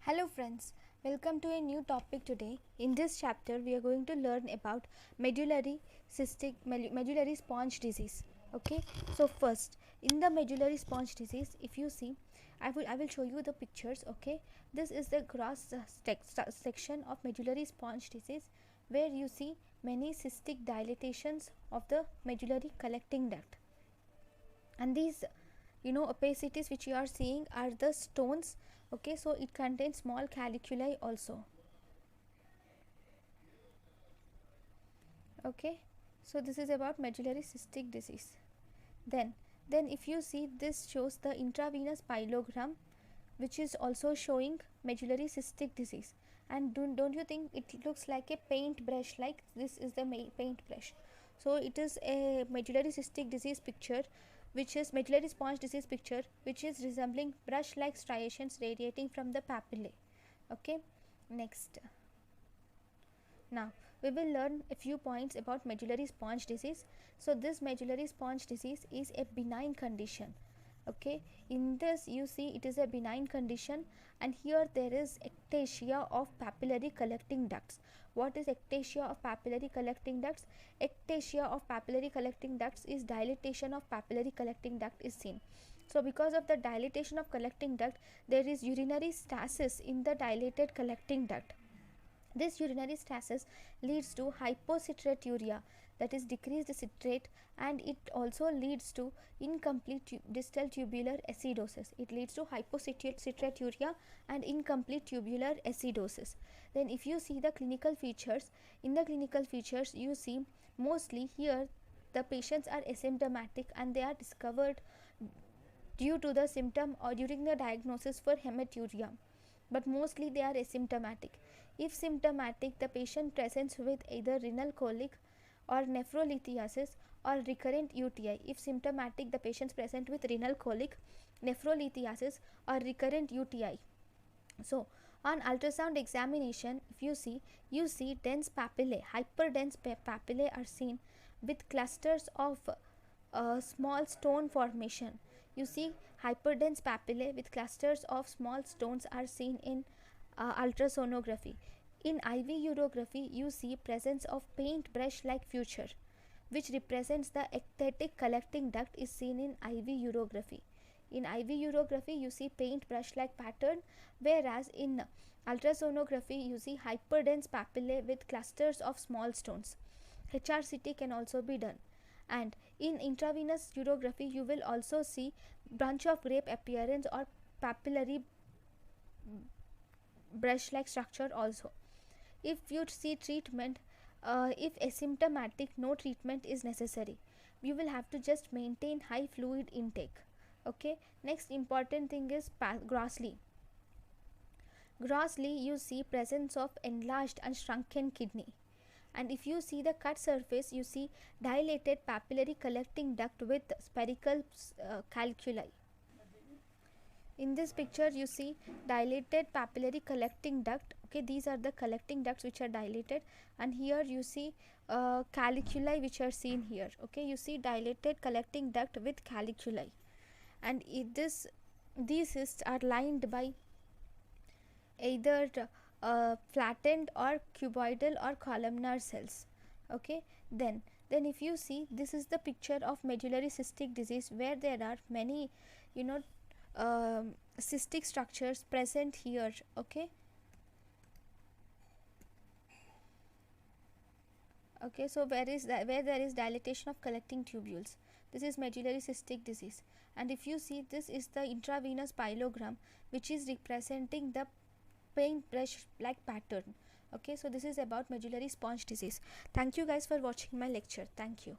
Hello friends, welcome to a new topic today. In this chapter we are going to learn about medullary sponge disease. Okay, so first in the medullary sponge disease, if you see, I will show you the pictures. Okay, this is the gross section of medullary sponge disease, where you see many cystic dilatations of the medullary collecting duct, and these opacities which you are seeing are the stones. Okay, so it contains small caliculi also. Okay, so this is about medullary cystic disease. Then if you see, this shows the intravenous pyelogram, which is also showing medullary cystic disease. And don't you think it looks like a paint brush? Like this is the paint brush. So it is a medullary cystic disease picture, which is medullary sponge disease picture, which is resembling brush like striations radiating from the papillae. Okay, next. Now we will learn a few points about medullary sponge disease. So this medullary sponge disease is a benign condition. Okay, in this you see it is a benign condition, and here there is ectasia of papillary collecting ducts. What is ectasia of papillary collecting ducts? Ectasia of papillary collecting ducts is dilatation of papillary collecting duct is seen. So because of the dilatation of collecting duct, there is urinary stasis in the dilated collecting duct. This urinary stasis leads to hypocitraturia, that is decreased citrate, and it also leads to incomplete distal tubular acidosis. It leads to hypocitraturia and incomplete tubular acidosis. Then if you see the clinical features, in the clinical features you see mostly here the patients are asymptomatic and they are discovered due to the symptom or during the diagnosis for hematuria, but mostly they are asymptomatic. If symptomatic, the patient presents with either renal colic or nephrolithiasis or recurrent UTI. If symptomatic, the patients present with renal colic, nephrolithiasis or recurrent UTI. So on ultrasound examination, if you see dense papillae, hyperdense papillae are seen with clusters of small stone formation. You see hyperdense papillae with clusters of small stones are seen in ultrasonography. In IV urography, you see presence of paint brush like feature, which represents the ectatic collecting duct is seen in IV urography. In IV urography, you see paint brush like pattern, whereas in ultrasonography, you see hyperdense papillae with clusters of small stones. HRCT can also be done. And in intravenous urography, you will also see bunch of grape appearance or papillary brush like structure also. If you see treatment, if asymptomatic, no treatment is necessary. You will have to just maintain high fluid intake. Okay, next important thing is grossly. Grossly you see presence of enlarged and shrunken kidney. And if you see the cut surface, you see dilated papillary collecting duct with spherical calculi. In this picture you see dilated papillary collecting duct. Okay, these are the collecting ducts which are dilated, and here you see caliculi which are seen here. Okay, you see dilated collecting duct with caliculi, and these cysts are lined by either flattened or cuboidal or columnar cells. Okay, then if you see, this is the picture of medullary cystic disease, where there are many cystic structures present here. Okay, so where there is dilatation of collecting tubules, this is medullary cystic disease. And if you see, this is the intravenous pyelogram, which is representing the paint brush like pattern. Okay, so this is about medullary sponge disease. Thank you guys for watching my lecture. Thank you.